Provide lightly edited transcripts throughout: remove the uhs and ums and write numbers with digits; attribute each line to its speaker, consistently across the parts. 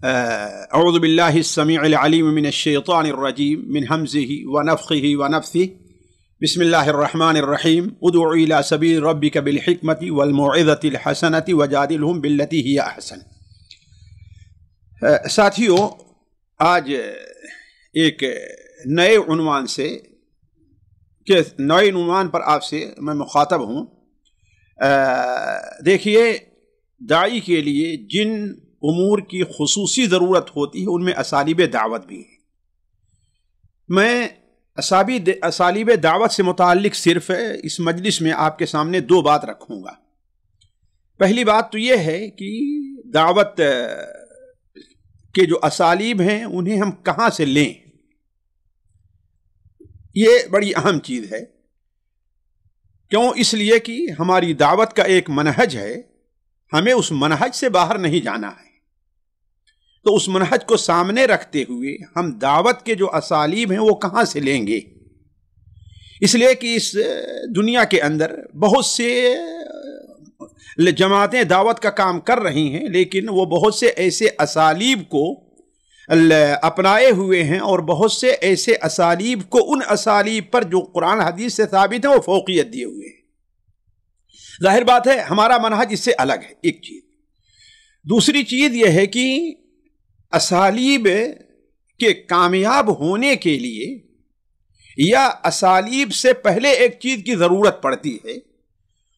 Speaker 1: اعوذ باللہ السمیع العلیم من الشیطان الرجیم من حمزہ ونفخہ ونفثہ بسم اللہ الرحمن الرحیم ادع الی سبیل ربک بالحکمۃ والموعظۃ الحسنۃ وجادلہم باللتی ہی احسن۔ ساتھیو، آج ایک نئے عنوان پر آپ سے میں مخاطب ہوں۔ دیکھیے، داعی کے لیے جن امور کی خصوصی ضرورت ہوتی ہے ان میں اسالیب دعوت بھی ہے۔ میں اسالیب دعوت سے متعلق صرف اس مجلس میں آپ کے سامنے دو بات رکھوں گا۔ پہلی بات تو یہ ہے کہ دعوت کے جو اسالیب ہیں انہیں ہم کہاں سے لیں، یہ بڑی اہم چیز ہے۔ کیوں؟ اس لیے کہ ہماری دعوت کا ایک منہج ہے، ہمیں اس منہج سے باہر نہیں جانا ہے۔ تو اس منہج کو سامنے رکھتے ہوئے ہم دعوت کے جو اسالیب ہیں وہ کہاں سے لیں گے؟ اس لیے کہ اس دنیا کے اندر بہت سے جماعتیں دعوت کا کام کر رہی ہیں، لیکن وہ بہت سے ایسے اسالیب کو اپنائے ہوئے ہیں اور بہت سے ایسے اسالیب کو ان اسالیب پر جو قرآن حدیث سے ثابت ہیں وہ فوقیت دیے ہوئے ہیں۔ ظاہر بات ہے ہمارا منہج اس سے الگ ہے، ایک چیز۔ دوسری چیز یہ ہے کہ اسالیب کے کامیاب ہونے کے لیے یا اسالیب سے پہلے ایک چیز کی ضرورت پڑتی ہے،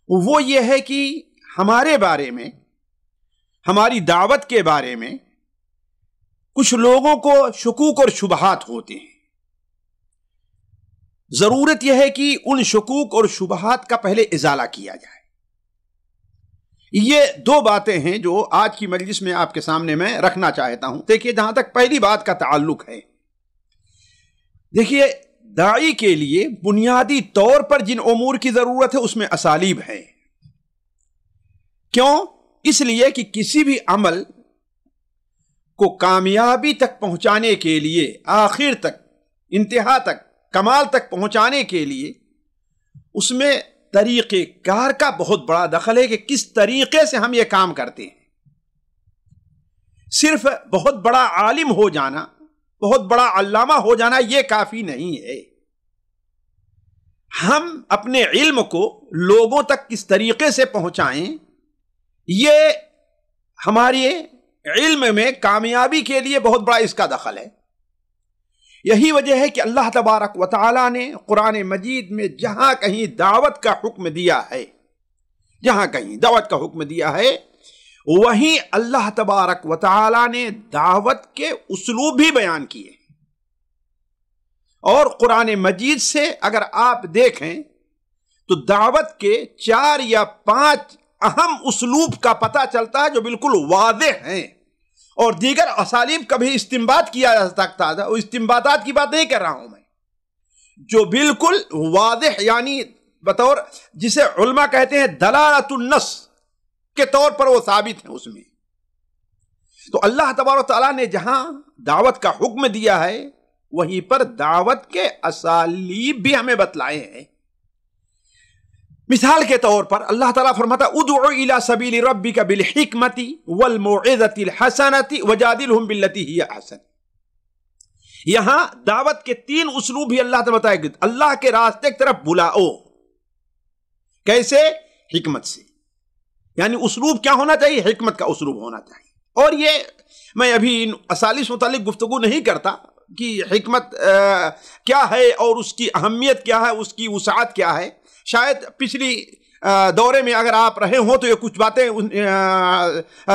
Speaker 1: وہ یہ ہے کہ ہمارے بارے میں، ہماری دعوت کے بارے میں کچھ لوگوں کو شکوک اور شبہات ہوتے ہیں۔ ضرورت یہ ہے کہ ان شکوک اور شبہات کا پہلے ازالہ کیا جائے۔ یہ دو باتیں ہیں جو آج کی مجلس میں آپ کے سامنے میں رکھنا چاہتا ہوں۔ دیکھیے، جہاں تک پہلی بات کا تعلق ہے، دیکھیے داعی کے لیے بنیادی طور پر جن امور کی ضرورت ہے اس میں اسالیب ہے۔ کیوں؟ اس لیے کہ کسی بھی عمل کو کامیابی تک پہنچانے کے لیے، آخر تک، انتہا تک، کمال تک پہنچانے کے لیے اس میں طریقہ کار کا بہت بڑا دخل ہے کہ کس طریقے سے ہم یہ کام کرتے ہیں۔ صرف بہت بڑا عالم ہو جانا، بہت بڑا علامہ ہو جانا یہ کافی نہیں ہے۔ ہم اپنے علم کو لوگوں تک کس طریقے سے پہنچائیں، یہ ہمارے علم میں کامیابی کے لیے بہت بڑا اس کا دخل ہے۔ یہی وجہ ہے کہ اللہ تبارک و تعالیٰ نے قرآن مجید میں جہاں کہیں دعوت کا حکم دیا ہے، جہاں کہیں دعوت کا حکم دیا ہے، وہیں اللہ تبارک و تعالیٰ نے دعوت کے اسلوب بھی بیان کیے۔ اور قرآن مجید سے اگر آپ دیکھیں تو دعوت کے 4 یا 5 اہم اسلوب کا پتہ چلتا ہے جو بالکل واضح ہیں، اور دیگر اسالیب کا بھی استنباط کیا جا سکتا تھا۔ وہ استنباطات کی بات نہیں کر رہا ہوں میں، جو بالکل واضح، یعنی بطور جسے علماء کہتے ہیں دلالت النص کے طور پر وہ ثابت ہیں اس میں۔ تو اللہ تبارک و تعالیٰ نے جہاں دعوت کا حکم دیا ہے وہیں پر دعوت کے اسالیب بھی ہمیں بتلائے ہیں۔ مثال کے طور پر اللہ تعالیٰ فرماتا ادع الی سبیل ربک بالحکمۃ والموعظۃ الحسنۃ وجادلہم باللتی ہی احسن۔ یہاں دعوت کے 3 اسلوب بھی اللہ تعالیٰ بتائے گئے۔ اللہ کے راستے کی طرف بلاؤ، کیسے؟ حکمت سے۔ یعنی اسلوب کیا ہونا چاہیے؟ حکمت کا اسلوب ہونا چاہیے۔ اور یہ میں ابھی ان اسالیب سے متعلق گفتگو نہیں کرتا کہ حکمت کیا ہے اور اس کی اہمیت کیا ہے، اس کی وسعت کیا ہے۔ شاید پچھلی دورے میں اگر آپ رہے ہوں تو یہ کچھ باتیں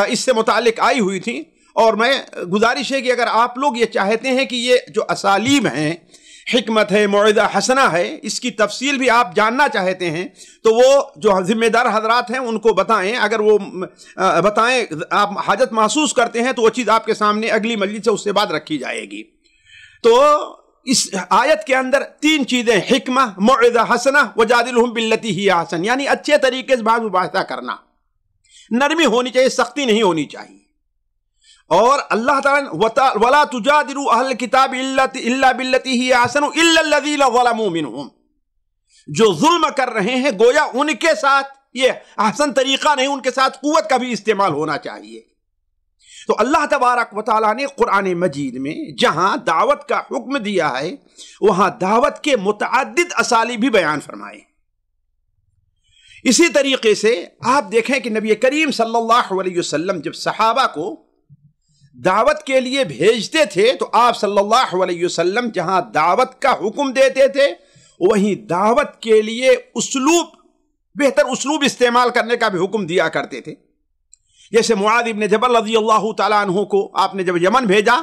Speaker 1: اس سے متعلق آئی ہوئی تھیں، اور میں گزارش ہے کہ اگر آپ لوگ یہ چاہتے ہیں کہ یہ جو اسالیب ہیں، حکمت ہے، موعظہ حسنہ ہے، اس کی تفصیل بھی آپ جاننا چاہتے ہیں تو وہ جو ذمہ دار حضرات ہیں ان کو بتائیں۔ اگر وہ بتائیں، آپ حاجت محسوس کرتے ہیں تو وہ چیز آپ کے سامنے اگلی مجلس سے اس سے بعد رکھی جائے گی۔ تو اس آیت کے اندر 3 چیزیں، حکمہ، موعظہ حسنہ، وجادلہم باللتی ہی احسن، یعنی اچھے طریقے سے بات مباحثہ کرنا، نرمی ہونی چاہیے، سختی نہیں ہونی چاہیے۔ اور اللہ تعالیٰ وَلَا تُجَادِلُوا أَهْلَ الْكِتَابِ إِلَّا بِالَّتِي هِيَ أَحْسَنُ إِلَّا الَّذِينَ ظَلَمُوا مِنْهُمْ، جو ظلم کر رہے ہیں گویا ان کے ساتھ یہ احسن طریقہ نہیں، ان کے ساتھ قوت کا بھی استعمال ہونا چاہیے۔ تو اللہ تبارک و تعالیٰ نے قرآن مجید میں جہاں دعوت کا حکم دیا ہے وہاں دعوت کے متعدد اسالیب بھی بیان فرمائے۔ اسی طریقے سے آپ دیکھیں کہ نبی کریم صلی اللہ علیہ وسلم جب صحابہ کو دعوت کے لیے بھیجتے تھے تو آپ صلی اللہ علیہ وسلم جہاں دعوت کا حکم دیتے تھے وہیں دعوت کے لیے بہتر اسلوب استعمال کرنے کا بھی حکم دیا کرتے تھے۔ جیسے معاذ ابن جبل رضی اللہ تعالیٰ عنہ کو آپ نے جب یمن بھیجا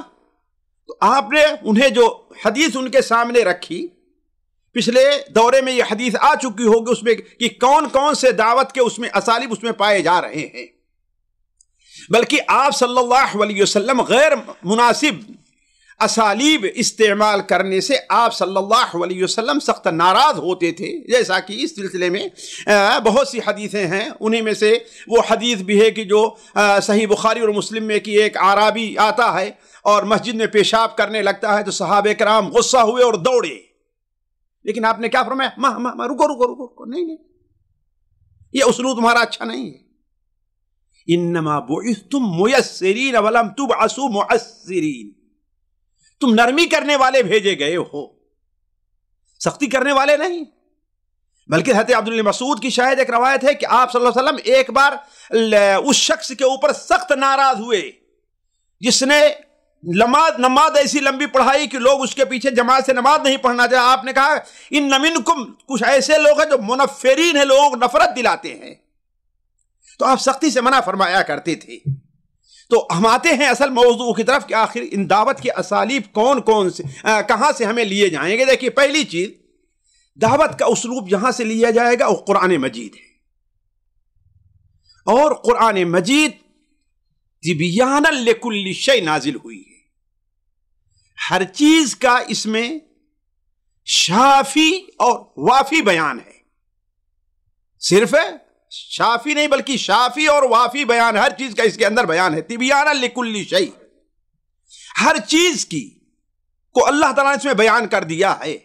Speaker 1: تو آپ نے انہیں جو حدیث ان کے سامنے رکھی، پچھلے دورے میں یہ حدیث آ چکی ہوگی اس میں کہ کون کون سے دعوت کے اس میں اسالیب اس میں پائے جا رہے ہیں، بلکہ آپ صلی اللہ علیہ وسلم غیر مناسب اسالیب استعمال کرنے سے آپ صلی اللہ علیہ وسلم سخت ناراض ہوتے تھے، جیسا کہ اس سلسلے میں بہت سی حدیثیں ہیں۔ انہی میں سے وہ حدیث بھی ہے کہ جو صحیح بخاری اور مسلم میں کہ ایک اعرابی آتا ہے اور مسجد میں پیشاب کرنے لگتا ہے تو صحابہ کرام غصہ ہوئے اور دوڑے، لیکن آپ نے کیا فرمایا؟ رکو رکو رکو، نہیں، یہ اسلوب تمہارا اچھا نہیں ہے۔ انما بعثتم میسرین ولم تبعثوا معسرین، تم نرمی کرنے والے بھیجے گئے ہو، سختی کرنے والے نہیں۔ بلکہ حضرت عبداللہ مسعود کی شاہد ایک روایت ہے کہ آپ صلی اللہ علیہ وسلم ایک بار اس شخص کے اوپر سخت ناراض ہوئے جس نے نماز ایسی لمبی پڑھائی کہ لوگ اس کے پیچھے جماعت سے نماز نہیں پڑھنا چاہے۔ آپ نے کہا ان منکم، کچھ ایسے لوگ ہیں جو منفرین ہیں، لوگوں کو نفرت دلاتے ہیں، تو آپ سختی سے منع فرمایا کرتے تھے۔ تو ہم آتے ہیں اصل موضوع کی طرف کہ آخر ان دعوت کے اسالیب کون کون سے کہاں سے ہمیں لیے جائیں گے۔ دیکھیے پہلی چیز دعوت کا اسلوب جہاں سے لیا جائے گا وہ قرآن مجید ہے، اور قرآن مجید تبیانا لکل شیء نازل ہوئی ہے، ہر چیز کا اس میں شافی اور وافی بیان ہے، صرف شافی نہیں بلکہ شافی اور وافی بیان، ہر چیز کا اس کے اندر بیان ہے۔ تبیانا لکل شیء، ہر چیز کی کو اللہ تعالیٰ نے اس میں بیان کر دیا ہے۔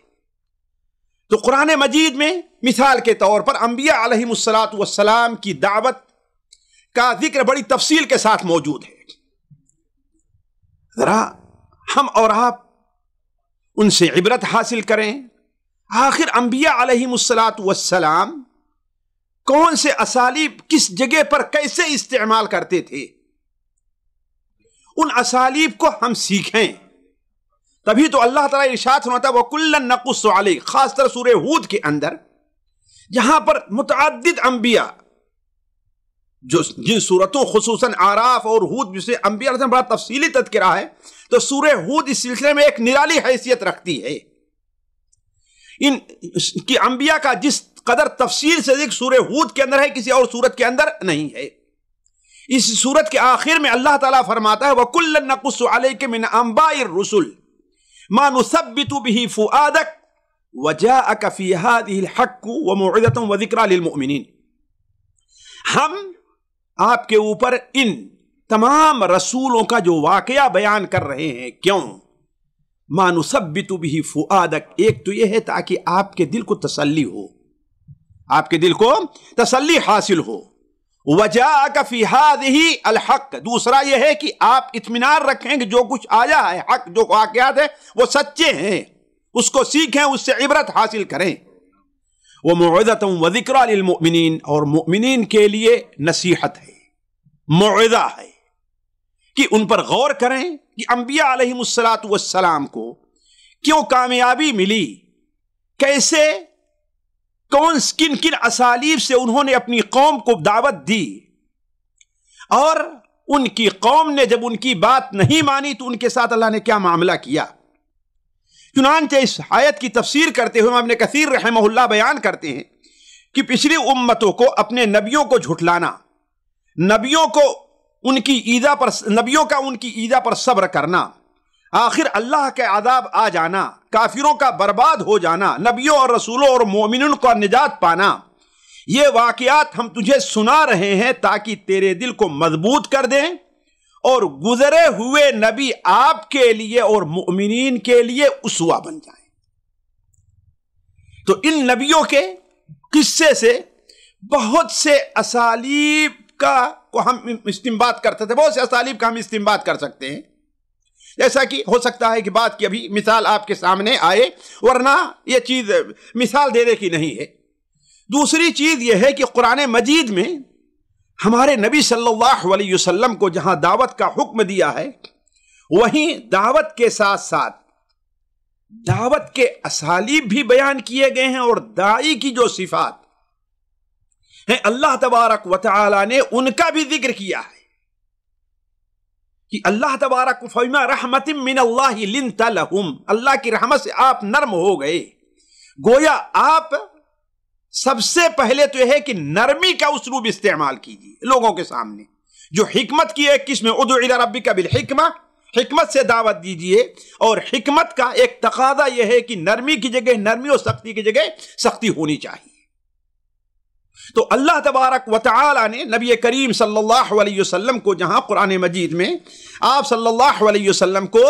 Speaker 1: تو قرآن مجید میں مثال کے طور پر انبیاء علیہم السلام کی دعوت کا ذکر بڑی تفصیل کے ساتھ موجود ہے۔ ذرا ہم اور آپ ان سے عبرت حاصل کریں، آخر انبیاء علیہم السلام کون سے اسالیب کس جگہ پر کیسے استعمال کرتے تھے، ان اسالیب کو ہم سیکھیں، تبھی تو اللہ تعالیٰ ارشاد فرماتا ہے وَكُلًّا نَقُصُّ عَلَيْكَ، خاص طور سورہ ہود کے اندر جہاں پر متعدد انبیاء جن صورتوں خصوصاً اعراف اور ہود جسے انبیاء بڑا تفصیلی تذکرہ ہے، تو سورہ ہود اس سلسلے میں ایک نرالی حیثیت رکھتی ہے۔ ان کی انبیاء کا جس قدر تفصیل سے ذکر سورہ ہود کے اندر ہے کسی اور سورت کے اندر نہیں ہے۔ اس سورت کے آخر میں اللہ تعالیٰ فرماتا ہے وَكُلًّا نَقُصُّ عَلَيْكَ مِنْ أَنْبَاءِ الرُّسُلِ مَا نُثَبِّتُ بِهِ فُؤَادَكَ وَجَاءَكَ فِي هَذِهِ الْحَقُّ وَمَوْعِظَةٌ وَذِكْرَىٰ لِلْمُؤْمِنِينَ، ہم آپ کے اوپر ان تمام رسولوں کا جو واقعہ بیان کر رہے ہیں، کیوں؟ مَا نُثَبِّتُ بِهِ فُؤَادَكَ، ایک تو یہ ہے تاکہ آپ کے دل کو تسلی ہو، آپ کے دل کو تسلی حاصل ہو، وَجَاءَكَ فِي هَذِهِ الْحَقِّ، دوسرا یہ ہے کہ آپ اطمینان رکھیں کہ جو کچھ آیا ہے حق، جو واقعات ہیں وہ سچے ہیں، اس کو سیکھیں، اس سے عبرت حاصل کریں۔ وَمَوْعِظَةٌ وَذِكْرَىٰ لِلْمُؤْمِنِينَ، اور مؤمنین کے لیے نصیحت ہے، موعظہ ہے کہ ان پر غور کریں کہ انبیاء علیہم السلام کو کیوں کامیابی ملی، کیسے کن کن اسالیب سے انہوں نے اپنی قوم کو دعوت دی، اور ان کی قوم نے جب ان کی بات نہیں مانی تو ان کے ساتھ اللہ نے کیا معاملہ کیا۔ چنانچہ اس آیت کی تفسیر کرتے ہوئے ابن کثیر رحمہ اللہ بیان کرتے ہیں کہ پچھلی امتوں کو اپنے نبیوں کو جھٹلانا، نبیوں کا ان کی ایذا پر صبر کرنا، آخر اللہ کے عذاب آ جانا، کافروں کا برباد ہو جانا، نبیوں اور رسولوں اور مومنوں کو نجات پانا، یہ واقعات ہم تجھے سنا رہے ہیں تاکہ تیرے دل کو مضبوط کر دیں اور گزرے ہوئے نبی آپ کے لیے اور مؤمنین کے لیے اسوہ بن جائیں۔ تو ان نبیوں کے قصے سے بہت سے اسالیب کا کو ہم استنباط کرتے تھے، بہت سے اسالیب کا ہم استنباط کر سکتے ہیں، جیسا کہ ہو سکتا ہے کہ بات کی ابھی مثال آپ کے سامنے آئے، ورنہ یہ چیز مثال دینے کی نہیں ہے۔ دوسری چیز یہ ہے کہ قرآن مجید میں ہمارے نبی صلی اللہ علیہ وسلم کو جہاں دعوت کا حکم دیا ہے، وہیں دعوت کے ساتھ ساتھ دعوت کے اسالیب بھی بیان کیے گئے ہیں، اور داعی کی جو صفات ہیں اللہ تبارک و تعالی نے ان کا بھی ذکر کیا ہے کہ اللہ تبارک فبما رحمت من اللہ لنت لہم، اللہ کی رحمت سے آپ نرم ہو گئے۔ گویا آپ سب سے پہلے تو یہ ہے کہ نرمی کا اسلوب استعمال کیجیے لوگوں کے سامنے، جو حکمت کی ایک قسم ادع الی ربک بالحکمہ، حکمت سے دعوت دیجیے، اور حکمت کا ایک تقاضا یہ ہے کہ نرمی کی جگہ نرمی اور سختی کی جگہ سختی ہونی چاہیے۔ تو اللہ تبارک و تعالی نے نبی کریم صلی اللہ علیہ وسلم کو جہاں قرآن مجید میں آپ صلی اللہ علیہ وسلم کو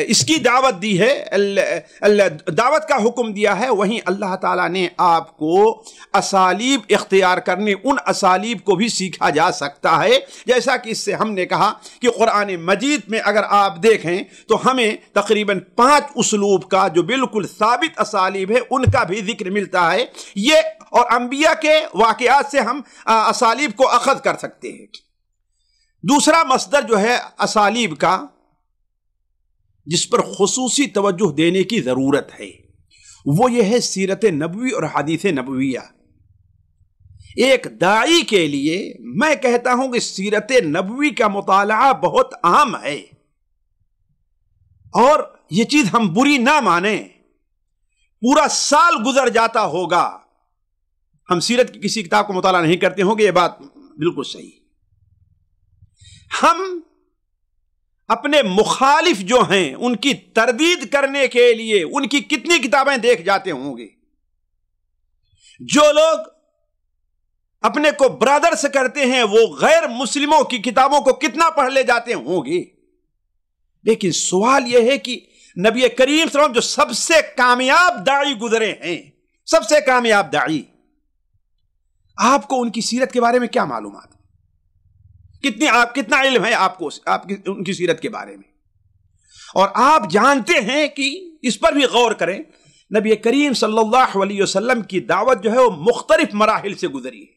Speaker 1: اس کی دعوت دی ہے، دعوت کا حکم دیا ہے، وہیں اللہ تعالیٰ نے آپ کو اسالیب اختیار کرنے، ان اسالیب کو بھی سیکھا جا سکتا ہے، جیسا کہ اس سے ہم نے کہا کہ قرآن مجید میں اگر آپ دیکھیں تو ہمیں تقریباً 5 اسلوب کا جو بالکل ثابت اسالیب ہے ان کا بھی ذکر ملتا ہے، یہ اور انبیاء کے واقعات سے ہم اسالیب کو اخذ کر سکتے ہیں۔ دوسرا مصدر جو ہے اسالیب کا، جس پر خصوصی توجہ دینے کی ضرورت ہے، وہ یہ ہے سیرت نبوی اور حدیث نبویہ۔ ایک داعی کے لیے میں کہتا ہوں کہ سیرت نبوی کا مطالعہ بہت اہم ہے، اور یہ چیز ہم بری نہ مانیں۔ پورا سال گزر جاتا ہوگا ہم سیرت کی کسی کتاب کو مطالعہ نہیں کرتے ہوں گے، یہ بات بالکل صحیح۔ ہم اپنے مخالف جو ہیں ان کی تردید کرنے کے لیے ان کی کتنی کتابیں دیکھ جاتے ہوں گے۔ جو لوگ اپنے کو برادر سے کرتے ہیں وہ غیر مسلموں کی کتابوں کو کتنا پڑھ لے جاتے ہوں گے۔ لیکن سوال یہ ہے کہ نبی کریم صلی اللہ علیہ وسلم جو سب سے کامیاب داعی گزرے ہیں، سب سے کامیاب داعی، آپ کو ان کی سیرت کے بارے میں کیا معلومات ہے؟ کتنا علم ہے آپ کو ان کی سیرت کے بارے میں؟ اور آپ جانتے ہیں کہ اس پر بھی غور کریں، نبی کریم صلی اللہ علیہ وسلم کی دعوت جو ہے وہ مختلف مراحل سے گزری ہے۔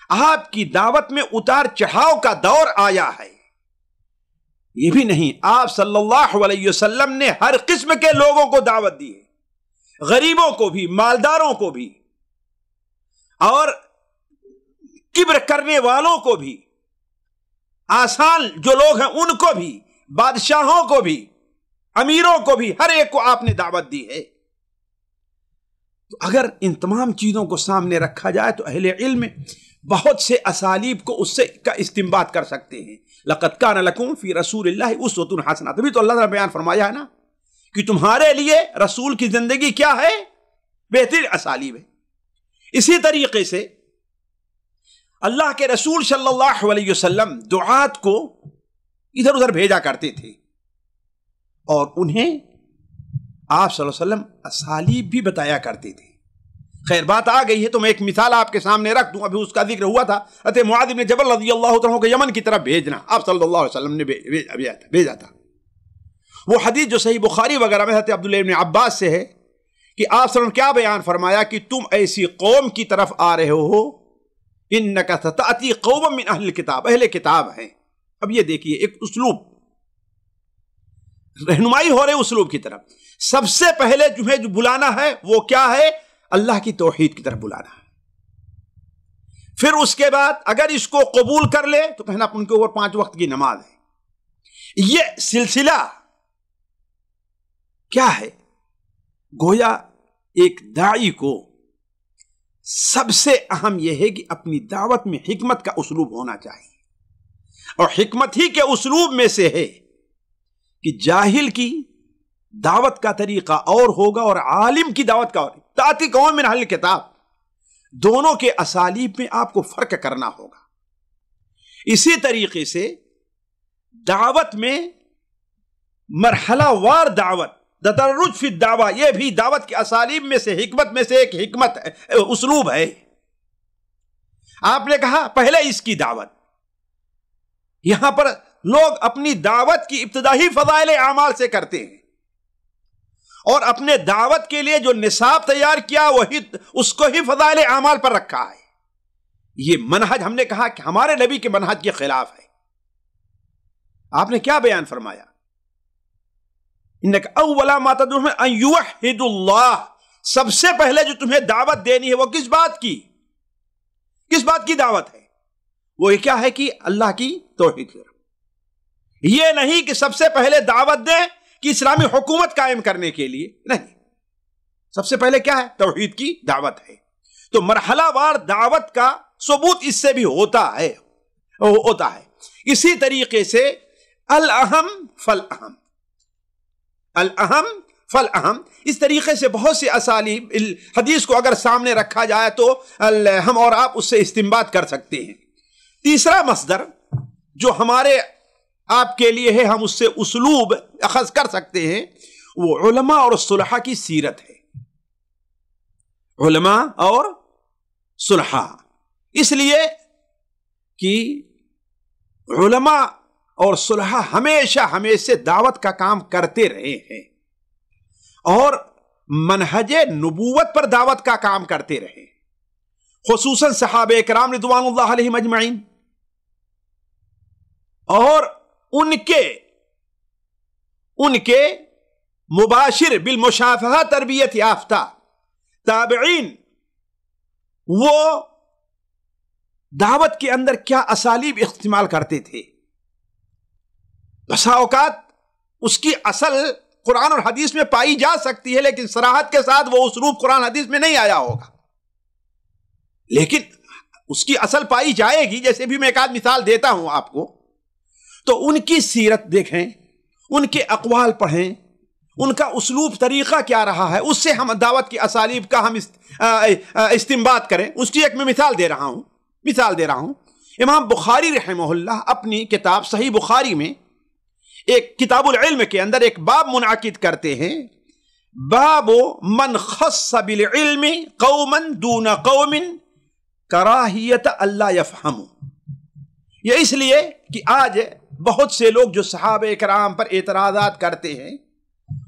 Speaker 1: آپ کی دعوت میں اتار چڑھاؤ کا دور آیا ہے، یہ بھی نہیں، آپ صلی اللہ علیہ وسلم نے ہر قسم کے لوگوں کو دعوت دی ہے، غریبوں کو بھی، مالداروں کو بھی، اور کبر کرنے والوں کو بھی، آسان جو لوگ ہیں ان کو بھی، بادشاہوں کو بھی، امیروں کو بھی، ہر ایک کو آپ نے دعوت دی ہے۔ تو اگر ان تمام چیزوں کو سامنے رکھا جائے تو اہل علم بہت سے اسالیب کو اس سے کا استنباط کر سکتے ہیں۔ لقد کان لکم فی رسول اللہ اسوۃ حسنہ، تبھی تو اللہ نے بیان فرمایا ہے نا کہ تمہارے لیے رسول کی زندگی کیا ہے؟ بہترین اسالیب ہے۔ اسی طریقے سے اللہ کے رسول صلی اللہ علیہ وسلم دعات کو ادھر ادھر بھیجا کرتے تھے، اور انہیں آپ صلی اللہ علیہ وسلم اسالیب بھی بتایا کرتے تھے۔ خیر بات آ گئی ہے تو میں ایک مثال آپ کے سامنے رکھ دوں، ابھی اس کا ذکر ہوا تھا، حضرت معاذ بن جبل رضی اللہ عنہ کو یمن کی طرف بھیجنا، آپ صلی اللہ علیہ وسلم نے بھیجا تھا۔ وہ حدیث جو صحیح بخاری وغیرہ میں حضرت عبداللہ بن عباس سے ہے کہ آپ صلی اللہ علیہ وسلم کیا بیان فرمایا کہ تم ایسی قوم کی طرف آ رہے ہو، انک ستأتی قوم من اہل کتاب، اہل کتاب ہیں۔ اب یہ دیکھیے ایک اسلوب، رہنمائی ہو رہے اسلوب کی طرف۔ سب سے پہلے تمہیں جو بلانا ہے وہ کیا ہے؟ اللہ کی توحید کی طرف بلانا ہے۔ پھر اس کے بعد اگر اس کو قبول کر لے تو کہنا ان کے اوپر 5 وقت کی نماز ہے۔ یہ سلسلہ کیا ہے؟ گویا ایک داعی کو سب سے اہم یہ ہے کہ اپنی دعوت میں حکمت کا اسلوب ہونا چاہیے، اور حکمت ہی کے اسلوب میں سے ہے کہ جاہل کی دعوت کا طریقہ اور ہوگا اور عالم کی دعوت کا اور، تاتی قوم من اہل کتاب، دونوں کے اسالیب میں آپ کو فرق کرنا ہوگا۔ اسی طریقے سے دعوت میں مرحلہ وار دعوت، تدرج فی الدعوہ، یہ بھی دعوت کے اسالیب میں سے، حکمت میں سے ایک حکمت اسلوب ہے۔ آپ نے کہا پہلے اس کی دعوت. یہاں پر لوگ اپنی دعوت کی ابتدائی فضائل اعمال سے کرتے ہیں اور اپنے دعوت کے لیے جو نصاب تیار کیا وہی اس کو ہی فضائل اعمال پر رکھا ہے. یہ منہج ہم نے کہا کہ ہمارے نبی کے منہج کے خلاف ہے. آپ نے کیا بیان فرمایا؟ انک اول ما تدعوہم ان یوحدوا اللہ. سب سے پہلے جو تمہیں دعوت دینی ہے وہ کس بات کی؟ کس بات کی دعوت ہے؟ وہ کیا ہے کہ اللہ کی توحید کرو. یہ نہیں کہ سب سے پہلے دعوت دیں کہ اسلامی حکومت قائم کرنے کے لیے، نہیں. سب سے پہلے کیا ہے؟ توحید کی دعوت ہے. تو مرحلہ وار دعوت کا ثبوت اس سے بھی ہوتا ہے. اسی طریقے سے الاہم فالاہم، الاہم فالاہم، اس طریقے سے بہت سی اسالیب حدیث کو اگر سامنے رکھا جائے تو ہم اور آپ اس سے استنباط کر سکتے ہیں. تیسرا مصدر جو ہمارے آپ کے لیے ہے، ہم اس سے اسلوب اخذ کر سکتے ہیں، وہ علماء اور صلحاء کی سیرت ہے. علماء اور صلحاء، اس لیے کہ علماء اور صلحاء ہمیشہ ہمیں سے دعوت کا کام کرتے رہے ہیں اور منہج نبوت پر دعوت کا کام کرتے رہے، خصوصاً صحابہ کرام رضوان اللہ علیہم اجمعین اور ان کے مباشر بالمشافہہ تربیت یافتہ تابعین. وہ دعوت کے اندر کیا اسالیب استعمال کرتے تھے؟ بسا اوقات اس کی اصل قرآن اور حدیث میں پائی جا سکتی ہے، لیکن صراحت کے ساتھ وہ اسلوب قرآن حدیث میں نہیں آیا ہوگا، لیکن اس کی اصل پائی جائے گی. جیسے بھی میں ایک آدھ مثال دیتا ہوں آپ کو، تو ان کی سیرت دیکھیں، ان کے اقوال پڑھیں، ان کا اسلوب طریقہ کیا رہا ہے، اس سے ہم دعوت کی اسالیب کا ہم استنباط کریں. اس کی ایک میں مثال دے رہا ہوں. امام بخاری رحمہ اللہ اپنی کتاب صحیح بخاری میں ایک کتاب العلم کے اندر ایک باب منعقد کرتے ہیں، باب من خص بالعلم قوما دون قوم کراہیت اللہ یفہموا. یہ اس لیے کہ آج بہت سے لوگ جو صحابہ کرام پر اعتراضات کرتے ہیں،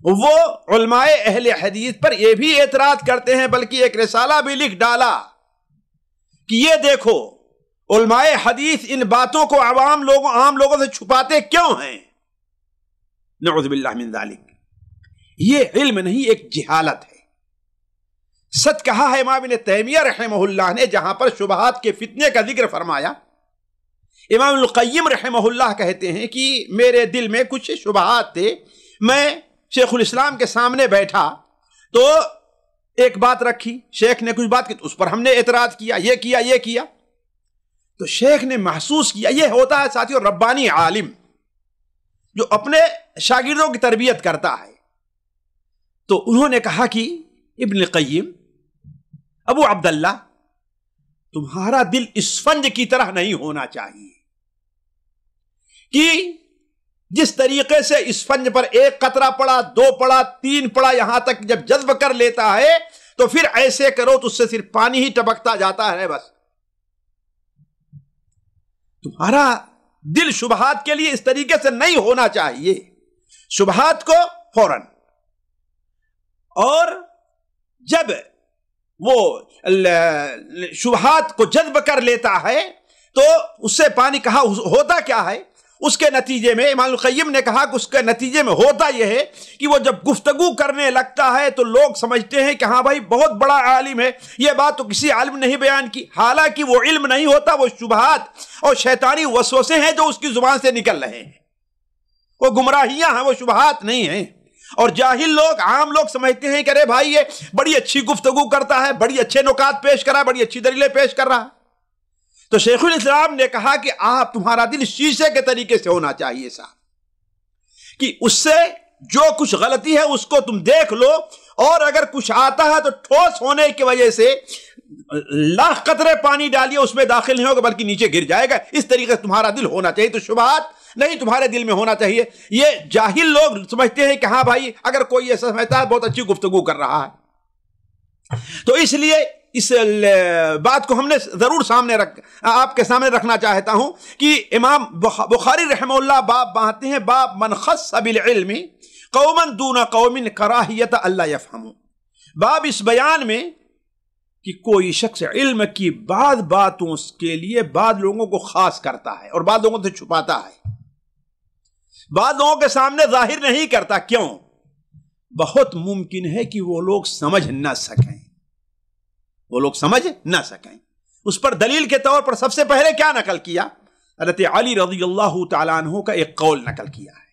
Speaker 1: وہ علماء اہل حدیث پر یہ بھی اعتراض کرتے ہیں، بلکہ ایک رسالہ بھی لکھ ڈالا کہ یہ دیکھو علماء حدیث ان باتوں کو عام لوگوں سے چھپاتے کیوں ہیں؟ نعوذ باللہ من ذالک. یہ علم نہیں، ایک جہالت ہے. سچ کہا ہے امام ابن تیمیہ رحمہ اللہ نے جہاں پر شبہات کے فتنے کا ذکر فرمایا. امام القیم رحمہ اللہ کہتے ہیں کہ میرے دل میں کچھ شبہات تھے، میں شیخ الاسلام کے سامنے بیٹھا تو ایک بات رکھی، شیخ نے کچھ بات کی تو اس پر ہم نے اعتراض کیا، یہ کیا تو شیخ نے محسوس کیا. یہ ہوتا ہے ساتھیو ربانی عالم جو اپنے شاگردوں کی تربیت کرتا ہے. تو انہوں نے کہا کہ ابن قیم، ابو عبداللہ، تمہارا دل اسفنج کی طرح نہیں ہونا چاہیے کہ جس طریقے سے اسفنج پر ایک قطرہ پڑا، 2 پڑا، 3 پڑا، یہاں تک جب جذب کر لیتا ہے تو پھر ایسے کرو تو اس سے صرف پانی ہی ٹپکتا جاتا ہے. بس تمہارا دل شبہات کے لیے اس طریقے سے نہیں ہونا چاہیے. شبہات کو فوراً، اور جب وہ شبہات کو جذب کر لیتا ہے تو اس سے پانی کہا ہوتا کیا ہے؟ اس کے نتیجے میں امام القیم نے کہا کہ اس کے نتیجے میں ہوتا یہ ہے کہ وہ جب گفتگو کرنے لگتا ہے تو لوگ سمجھتے ہیں کہ ہاں بھائی بہت بڑا عالم ہے، یہ بات تو کسی عالم نے نہیں بیان کی. حالانکہ وہ علم نہیں ہوتا، وہ شبہات اور شیطانی وسوسے ہیں جو اس کی زبان سے نکل رہے ہیں. وہ گمراہیاں ہیں، وہ شبہات نہیں ہیں. اور جاہل لوگ، عام لوگ سمجھتے ہیں کہ ارے بھائی یہ بڑی اچھی گفتگو کرتا ہے، بڑی اچھے نکات پیش کر رہا ہے، بڑی اچھی دلیلیں پیش کر رہا ہے. تو شیخ الاسلام نے کہا کہ تمہارا دل شیشے کے طریقے سے ہونا چاہیے صاحب، کہ اس سے جو کچھ غلطی ہے اس کو تم دیکھ لو، اور اگر کچھ آتا ہے تو ٹھوس ہونے کی وجہ سے لاکھ قطرے پانی ڈالیے اس میں داخل نہیں ہوگا بلکہ نیچے گر جائے گا. اس طریقے سے تمہارا دل ہونا چاہیے. تو شبہات نہیں تمہارے دل میں ہونا چاہیے. یہ جاہل لوگ سمجھتے ہیں کہ ہاں بھائی اگر کوئی ایسا سمجھتا ہے بہت اچھی گفتگو کر رہا ہے. تو اس لیے اس بات کو ہم نے ضرور آپ کے سامنے رکھنا چاہتا ہوں کہ امام بخاری رحمہ اللہ باب باندھتے ہیں، باب من خص بالعلم قوما دون قوم کراہیت اللہ یفہموا، باب اس بیان میں کہ کوئی شخص علم کی بعض باتوں کے لیے بعض لوگوں کو خاص کرتا ہے اور بعض لوگوں سے چھپاتا ہے، بعض لوگوں کے سامنے ظاہر نہیں کرتا۔ کیوں؟ بہت ممکن ہے کہ وہ لوگ سمجھ نہ سکیں، اس پر دلیل کے طور پر سب سے پہلے کیا نقل کیا؟ حضرت علی رضی اللہ تعالیٰ عنہ کا ایک قول نقل کیا ہے۔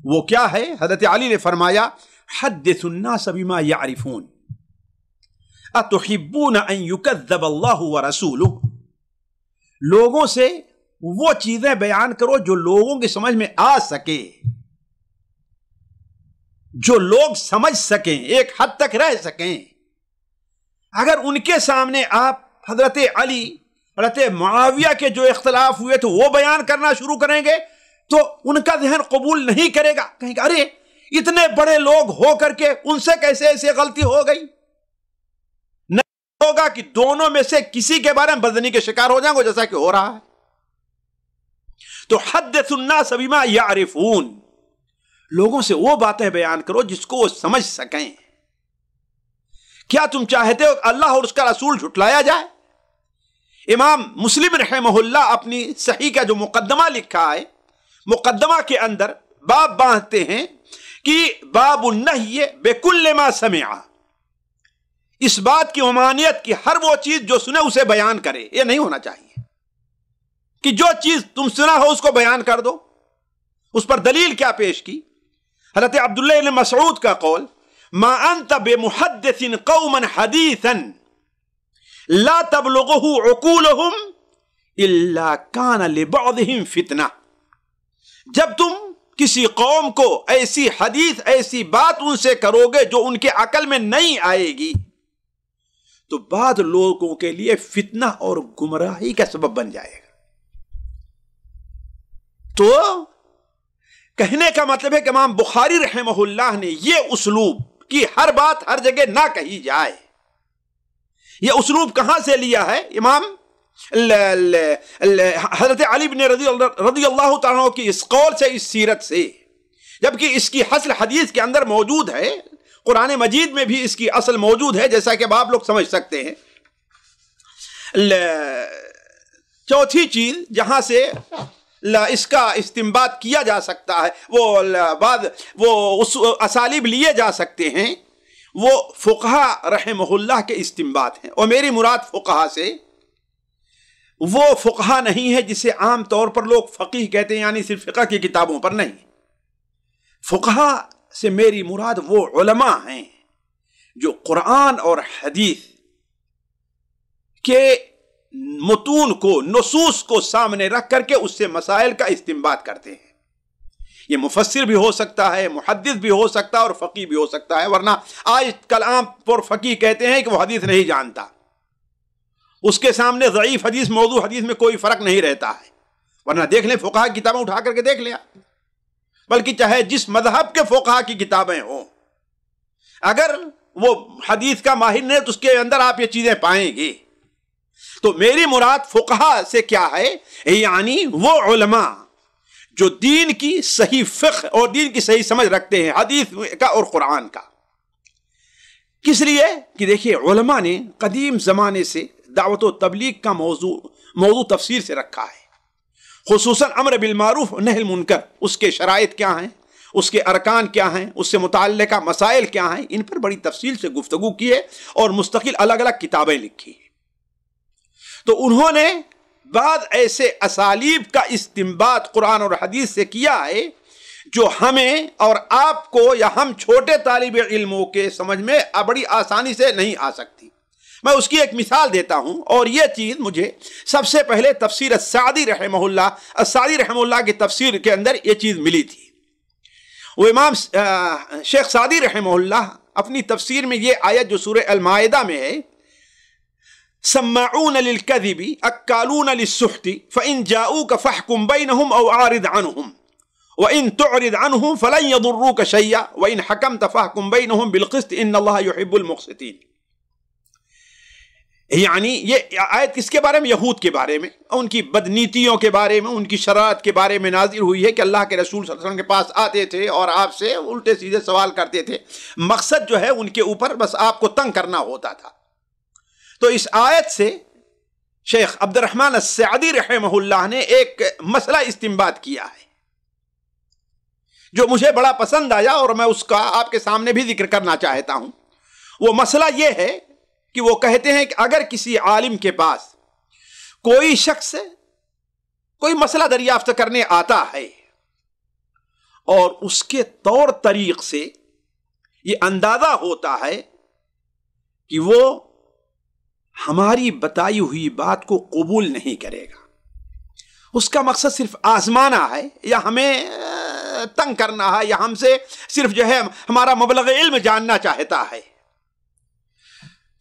Speaker 1: وہ کیا ہے؟ حضرت علی نے فرمایا حدث الناس بما يعرفون اتحبون ان يكذب اللہ ورسولہ، لوگوں سے وہ چیزیں بیان کرو جو لوگوں کی سمجھ میں آ سکے، جو لوگ سمجھ سکیں، ایک حد تک رہ سکیں۔ اگر ان کے سامنے آپ حضرت علی حضرت معاویہ کے جو اختلاف ہوئے تو وہ بیان کرنا شروع کریں گے تو ان کا ذہن قبول نہیں کرے گا، کہیں گے ارے اتنے بڑے لوگ ہو کر کے ان سے کیسے ایسے غلطی ہو گئی؟ نہیں ہوگا کہ دونوں میں سے کسی کے بارے میں بدظنی کے شکار ہو جائیں گے، جیسا کہ ہو رہا ہے۔ تو حدث الناس بما يعرفون، لوگوں سے وہ باتیں بیان کرو جس کو وہ سمجھ سکیں۔ کیا تم چاہتے ہو اللہ اور اس کا رسول جھٹلایا جائے؟ امام مسلم رحمہ اللہ اپنی صحیح کا جو مقدمہ لکھا ہے، مقدمہ کے اندر باب باندھتے ہیں کہ باب النہی بکل ما سمع، اس بات کی ممانعت کی ہر وہ چیز جو سنے اسے بیان کرے۔ یہ نہیں ہونا چاہیے کہ جو چیز تم سنا ہو اس کو بیان کر دو۔ اس پر دلیل کیا پیش کی؟ حضرت عبداللہ بن مسعود کا قول ما انت بمحدث قوما حدیثا لا تبلغه عقولهم الا كان لبعضهم فتنہ، جب تم کسی قوم کو ایسی حدیث ایسی بات ان سے کرو گے جو ان کے عقل میں نہیں آئے گی تو بعض لوگوں کے لیے فتنہ اور گمراہی کا سبب بن جائے گا۔ تو کہنے کا مطلب ہے کہ امام بخاری رحمہ اللہ نے یہ اسلوب کہ ہر بات ہر جگہ نہ کہی جائے، یہ اسلوب کہاں سے لیا ہے؟ امام حضرت علی بن رضی اللہ تعالیٰ کی اس قول سے، اس سیرت سے، جبکہ اس کی اصل حدیث کے اندر موجود ہے، قرآن مجید میں بھی اس کی اصل موجود ہے، جیسا کہ آپ لوگ سمجھ سکتے ہیں۔ چوتھی چیز جہاں سے اس کا استنباط کیا جا سکتا ہے، وہ اسالیب لیے جا سکتے ہیں، وہ فقہا رحمہ اللہ کے استنباط ہیں۔ اور میری مراد فقہا سے وہ فقہا نہیں ہے جسے عام طور پر لوگ فقیہ کہتے ہیں، یعنی صرف فقہ کی کتابوں پر نہیں۔ فقہا سے میری مراد وہ علماء ہیں جو قرآن اور حدیث کے متون کو، نصوص کو سامنے رکھ کر کے اس سے مسائل کا استنباط کرتے ہیں۔ یہ مفسر بھی ہو سکتا ہے، محدث بھی ہو سکتا ہے اور فقیہ بھی ہو سکتا ہے، ورنہ آج کل عام پر فقیہ کہتے ہیں کہ وہ حدیث نہیں جانتا، اس کے سامنے ضعیف حدیث موضوع حدیث میں کوئی فرق نہیں رہتا ہے۔ ورنہ دیکھ لیں فقہا کی کتابیں اٹھا کر کے دیکھ لیں، بلکہ چاہے جس مذہب کے فقہا کی کتابیں ہوں، اگر وہ حدیث کا ماہر نہیں تو اس کے اندر آپ یہ چیزیں پائیں گے۔ تو میری مراد فقہا سے کیا ہے؟ یعنی وہ علماء جو دین کی صحیح فقہ اور دین کی صحیح سمجھ رکھتے ہیں، حدیث کا اور قرآن کا۔ کس لیے کہ دیکھیے علماء نے قدیم زمانے سے دعوت و تبلیغ کا موضوع تفسیر سے رکھا ہے، خصوصاً امر بالمعروف و نہی المنکر، اس کے شرائط کیا ہیں، اس کے ارکان کیا ہیں، اس سے متعلقہ مسائل کیا ہیں، ان پر بڑی تفصیل سے گفتگو کی ہے اور مستقل الگ الگ کتابیں لکھی ہیں۔ تو انہوں نے بعض ایسے اسالیب کا استنباط قرآن اور حدیث سے کیا ہے جو ہمیں اور آپ کو یا ہم چھوٹے طالب علموں کے سمجھ میں بڑی آسانی سے نہیں آ سکتی۔ میں اس کی ایک مثال دیتا ہوں، اور یہ چیز مجھے سب سے پہلے تفسیر السعدی رحمہ اللہ کی تفسیر کے اندر یہ چیز ملی تھی۔ وہ امام شیخ سعدی رحمہ اللہ اپنی تفسیر میں یہ آیت جو سورہ المائدہ میں ہے، سماعون للکذب اکالون للسحت فإن جاؤوک فاحکم بینہم او اعرض عنہم وإن تعرض عنہم فلن یضروک شیئا وإن حکمت فاحکم بینہم بالقسط ان اللہ یحب المقسطین۔ یعنی یہ آیت کس کے بارے میں؟ یہود کے بارے میں، ان کی بدنیتیوں کے بارے میں، ان کی شرارت کے بارے میں نازل ہوئی ہے کہ اللہ کے رسول صلی اللہ علیہ وسلم کے پاس آتے تھے اور آپ سے الٹے سیدھے سوال کرتے تھے، مقصد جو ہے ان کے اوپر بس آپ کو تنگ کرنا ہوتا تھا۔ تو اس آیت سے شیخ عبد الرحمن السعدی رحمہ اللہ نے ایک مسئلہ استنباط کیا ہے جو مجھے بڑا پسند آیا، اور میں اس کا آپ کے سامنے بھی ذکر کرنا چاہتا ہوں۔ وہ مسئلہ یہ ہے کہ وہ کہتے ہیں کہ اگر کسی عالم کے پاس کوئی شخص کوئی مسئلہ دریافت کرنے آتا ہے اور اس کے طور طریق سے یہ اندازہ ہوتا ہے کہ وہ ہماری بتائی ہوئی بات کو قبول نہیں کرے گا، اس کا مقصد صرف آزمانا ہے یا ہمیں تنگ کرنا ہے یا ہم سے صرف جو ہے ہمارا مبلغ علم جاننا چاہتا ہے،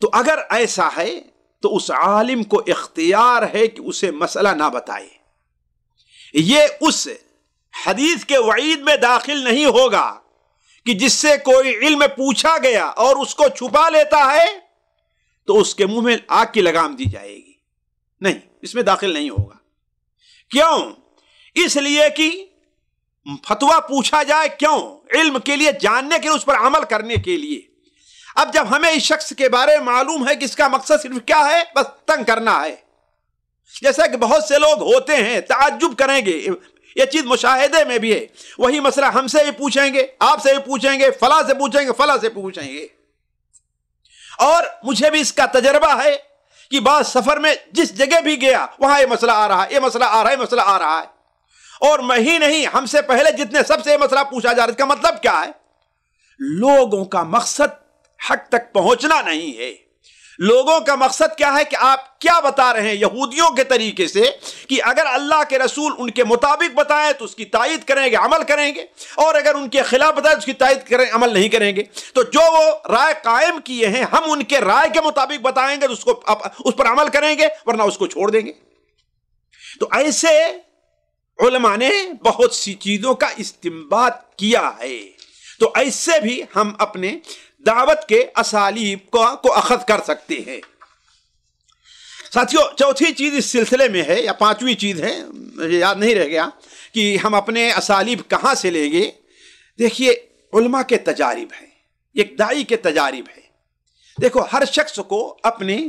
Speaker 1: تو اگر ایسا ہے تو اس عالم کو اختیار ہے کہ اسے مسئلہ نہ بتائے۔ یہ اس حدیث کے وعید میں داخل نہیں ہوگا کہ جس سے کوئی علم پوچھا گیا اور اس کو چھپا لیتا ہے تو اس کے منہ میں آگ کی لگام دی جائے گی، نہیں، اس میں داخل نہیں ہوگا۔ کیوں؟ اس لیے کہ فتویٰ پوچھا جائے کیوں؟ علم کے لیے، جاننے کے لیے، اس پر عمل کرنے کے لیے۔ اب جب ہمیں اس شخص کے بارے میں معلوم ہے کہ اس کا مقصد صرف کیا ہے، بس تنگ کرنا ہے، جیسا کہ بہت سے لوگ ہوتے ہیں، تعجب کریں گے، یہ چیز مشاہدے میں بھی ہے، وہی مسئلہ ہم سے بھی پوچھیں گے، آپ سے بھی پوچھیں گے، فلاں سے پوچھیں گے، فلاں سے پوچھیں گے۔ اور مجھے بھی اس کا تجربہ ہے کہ بعض سفر میں جس جگہ بھی گیا وہاں یہ مسئلہ آ رہا ہے، یہ مسئلہ آ رہا ہے، یہ مسئلہ آ رہا ہے، اور میں ہی نہیں، ہم سے پہلے جتنے سب سے یہ مسئلہ پوچھا جا رہا ہے۔ اس کا مطلب کیا ہے؟ لوگوں کا مقصد حق تک پہنچنا نہیں ہے۔ لوگوں کا مقصد کیا ہے کہ آپ کیا بتا رہے ہیں یہودیوں کے طریقے سے کہ اگر اللہ کے رسول ان کے مطابق بتائیں تو اس کی تائید کریں گے، عمل کریں گے، اور اگر ان کے خلاف بتائیں تو اس کی تائید کریں، عمل نہیں کریں گے۔ تو جو وہ رائے قائم کیے ہیں ہم ان کے رائے کے مطابق بتائیں گے تو اس پر عمل کریں گے، ورنہ اس کو چھوڑ دیں گے۔ تو ایسے علماء نے بہت سی چیزوں کا استنباط کیا ہے، تو ایسے بھی ہم اپنے دعوت کے اسالیب کو اخذ کر سکتے ہیں۔ ساتھیو، چوتھی چیز اس سلسلے میں ہے، یا پانچویں چیز ہے، مجھے یاد نہیں رہ گیا کہ ہم اپنے اسالیب کہاں سے لیں گے۔ دیکھیے، علماء کے تجارب ہیں، ایک داعی کے تجارب ہے۔ دیکھو، ہر شخص کو اپنے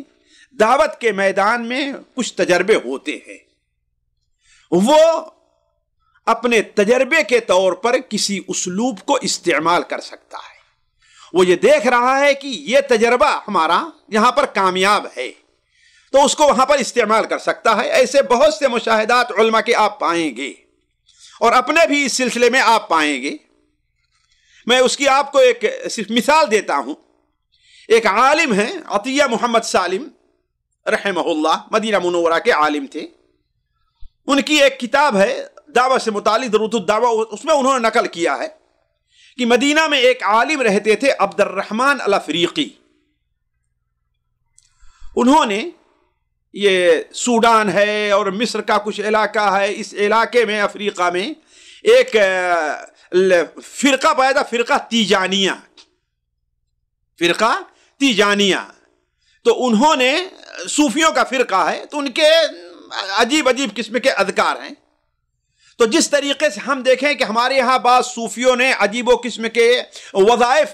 Speaker 1: دعوت کے میدان میں کچھ تجربے ہوتے ہیں، وہ اپنے تجربے کے طور پر کسی اسلوب کو استعمال کر سکتا ہے۔ وہ یہ دیکھ رہا ہے کہ یہ تجربہ ہمارا یہاں پر کامیاب ہے تو اس کو وہاں پر استعمال کر سکتا ہے۔ ایسے بہت سے مشاہدات علماء کے آپ پائیں گے، اور اپنے بھی اس سلسلے میں آپ پائیں گے۔ میں اس کی آپ کو ایک صرف مثال دیتا ہوں۔ ایک عالم ہیں عطیہ محمد سالم رحمہ اللہ، مدینہ منورہ کے عالم تھے۔ ان کی ایک کتاب ہے دعوت سے متعلق، ضرورت الدعوہ، اس میں انہوں نے نقل کیا ہے کہ مدینہ میں ایک عالم رہتے تھے عبد الرحمن الافریقی۔ انہوں نے، یہ سوڈان ہے اور مصر کا کچھ علاقہ ہے، اس علاقے میں افریقہ میں ایک فرقہ پیدا، فرقہ تیجانیہ، فرقہ تیجانیہ۔ تو انہوں نے، صوفیوں کا فرقہ ہے، تو ان کے عجیب عجیب قسم کے اذکار ہیں۔ تو جس طریقے سے ہم دیکھیں کہ ہمارے ہاں بعض صوفیوں نے عجیب و قسم کے وظائف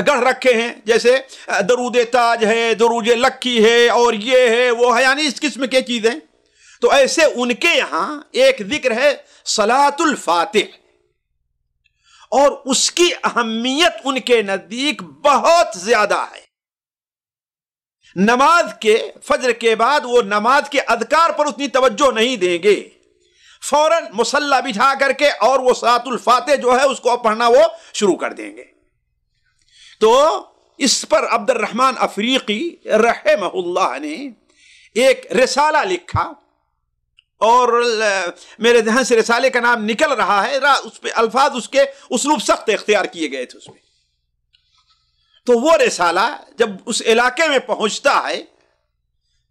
Speaker 1: گڑھ رکھے ہیں، جیسے درود تاج ہے، درود لکی ہے، اور یہ ہے وہ ہے، یعنی اس قسم کے چیزیں، تو ایسے ان کے یہاں ایک ذکر ہے صلاۃ الفاتح، اور اس کی اہمیت ان کے نزدیک بہت زیادہ ہے۔ نماز کے، فجر کے بعد وہ نماز کے اذکار پر اتنی توجہ نہیں دیں گے، فوراً مصلی بٹھا کر کے اور وہ صلاۃ الفاتح جو ہے اس کو پڑھنا وہ شروع کر دیں گے۔ تو اس پر عبد الرحمن افریقی رحمہ اللہ نے ایک رسالہ لکھا، اور میرے ذہن سے رسالے کا نام نکل رہا ہے، اس پہ الفاظ، اس کے اسلوب سخت اختیار کیے گئے تھے اس میں۔ تو وہ رسالہ جب اس علاقے میں پہنچتا ہے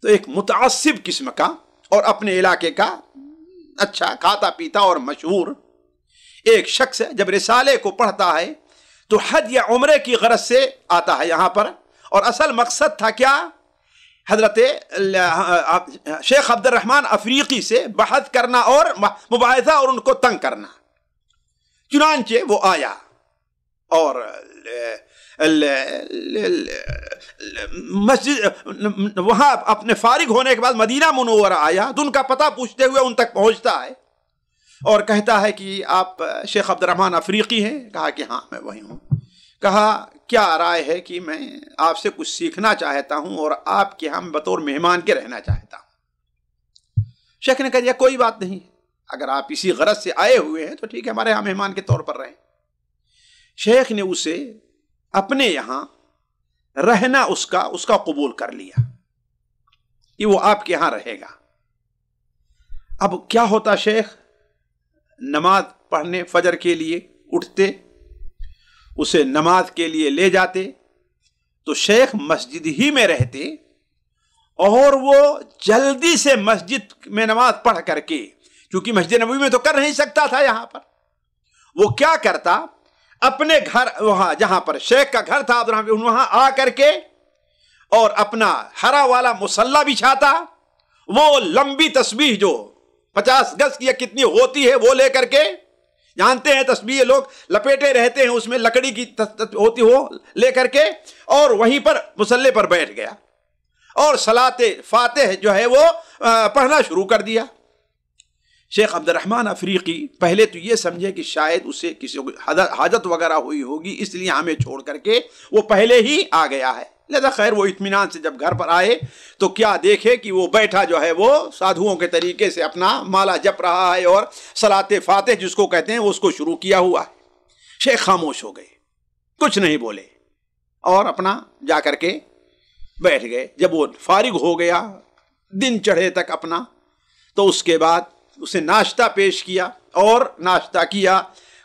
Speaker 1: تو ایک متعصب قسم کا اور اپنے علاقے کا اچھا کھاتا پیتا اور مشہور ایک شخص جب رسالے کو پڑھتا ہے تو حج یا عمرے کی غرض سے آتا ہے یہاں پر، اور اصل مقصد تھا کیا حضرت شیخ عبد الرحمن افریقی سے بحث کرنا اور مباحثہ اور ان کو تنگ کرنا. چنانچہ وہ آیا اور مسجد وہاں اپنے فارغ ہونے کے بعد مدینہ منورہ آیا تو ان کا پتہ پوچھتے ہوئے ان تک پہنچتا ہے اور کہتا ہے کہ آپ شیخ عبد الرحمن افریقی ہیں؟ کہا کہ ہاں میں وہی ہوں. کہا کیا رائے ہے کہ میں آپ سے کچھ سیکھنا چاہتا ہوں اور آپ کے ہم بطور مہمان کے رہنا چاہتا ہوں. شیخ نے کہا دیا کوئی بات نہیں، اگر آپ اسی غرض سے آئے ہوئے ہیں تو ٹھیک ہے، ہمارے یہاں مہمان کے طور پر رہیں. شیخ نے اسے اپنے یہاں رہنا اس کا قبول کر لیا کہ وہ آپ کے یہاں رہے گا. اب کیا ہوتا، شیخ نماز پڑھنے فجر کے لیے اٹھتے، اسے نماز کے لیے لے جاتے تو شیخ مسجد ہی میں رہتے اور وہ جلدی سے مسجد میں نماز پڑھ کر کے، کیونکہ مسجد نبوی میں تو کر نہیں سکتا تھا، یہاں پر وہ کیا کرتا، اپنے گھر وہاں جہاں پر شیخ کا گھر تھا وہاں آ کر کے اور اپنا ہرا والا مصلی بچھاتا، وہ لمبی تسبیح جو 50 گز کی کتنی ہوتی ہے وہ لے کر کے، جانتے ہیں تسبیح لوگ لپیٹے رہتے ہیں، اس میں لکڑی کی ہوتی ہو، لے کر کے اور وہیں پر مصلی پر بیٹھ گیا اور صلاۃ فاتح جو ہے وہ پڑھنا شروع کر دیا. شیخ عبد الرحمن افریقی پہلے تو یہ سمجھے کہ شاید اسے کسی حاجت وغیرہ ہوئی ہوگی، اس لیے ہمیں چھوڑ کر کے وہ پہلے ہی آ گیا ہے. لہذا خیر وہ اطمینان سے جب گھر پر آئے تو کیا دیکھے کہ وہ بیٹھا جو ہے وہ سادھوؤں کے طریقے سے اپنا مالا جپ رہا ہے اور صلاۃ فاتح جس کو کہتے ہیں اس کو شروع کیا ہوا ہے. شیخ خاموش ہو گئے، کچھ نہیں بولے اور اپنا جا کر کے بیٹھ گئے. جب وہ فارغ ہو گیا دن چڑھے تک اپنا، تو اس کے بعد اسے ناشتہ پیش کیا اور ناشتہ کیا،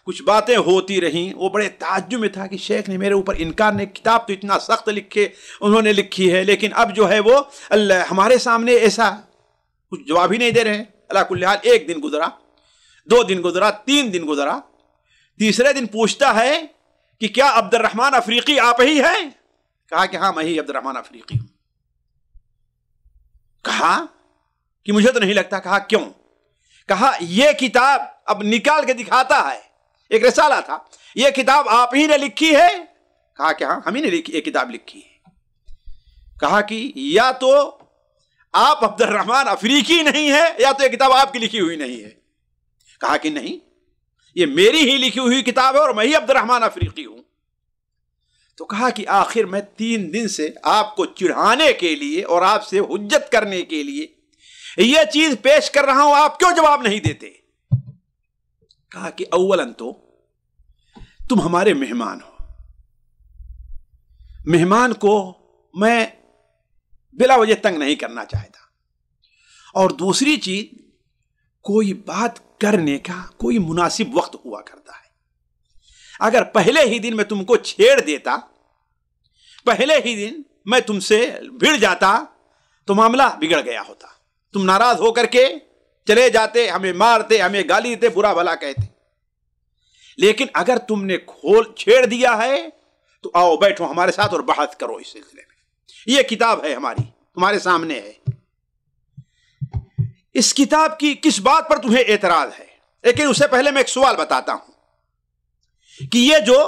Speaker 1: کچھ باتیں ہوتی رہیں. وہ بڑے تعجب میں تھا کہ شیخ نے میرے اوپر انکار نے، کتاب تو اتنا سخت انہوں نے لکھی ہے، لیکن اب جو ہے وہ ہمارے سامنے ایسا کچھ جواب ہی نہیں دے رہے ہیں. اللہ کل حال 1 دن گزرا، 2 دن گزرا، 3 دن گزرا. تیسرے دن پوچھتا ہے کہ کیا عبد الرحمن افریقی آپ ہی ہیں؟ کہا کہ ہاں میں ہی عبد الرحمن افریقی ہوں. کہا کہ مجھے تو نہیں لگتا. کہا کیوں؟ کہا یہ کتاب اب نکال کے دکھاتا ہے، ایک رسالہ تھا، یہ کتاب آپ ہی نے لکھی ہے؟ کہا کہ ہاں ہم ہی نے یہ کتاب لکھی ہے. کہا کہ یا تو آپ عبد الرحمن افریقی نہیں ہے یا تو یہ کتاب آپ کی لکھی ہوئی نہیں ہے. کہا کہ نہیں، یہ میری ہی لکھی ہوئی کتاب ہے اور میں ہی عبد الرحمن افریقی ہوں. تو کہا کہ آخر میں 3 دن سے آپ کو چڑھانے کے لیے اور آپ سے حجت کرنے کے لیے یہ چیز پیش کر رہا ہوں، آپ کیوں جواب نہیں دیتے؟ کہا کہ اولاً تو تم ہمارے مہمان ہو، مہمان کو میں بلا وجہ تنگ نہیں کرنا چاہتا، اور دوسری چیز کوئی بات کرنے کا کوئی مناسب وقت ہوا کرتا ہے. اگر پہلے ہی دن میں تم کو چھیڑ دیتا، پہلے ہی دن میں تم سے بھڑ جاتا تو معاملہ بگڑ گیا ہوتا. تم ناراض ہو کر کے چلے جاتے، ہمیں مارتے، ہمیں گالی دیتے، برا بھلا کہتے. لیکن اگر تم نے چھیڑ دیا ہے تو آؤ بیٹھو ہمارے ساتھ اور بحث کرو اس سلسلے میں. یہ کتاب ہے ہماری، تمہارے سامنے ہے. اس کتاب کی کس بات پر تمہیں اعتراض ہے؟ لیکن اس سے پہلے میں ایک سوال بتاتا ہوں کہ یہ جو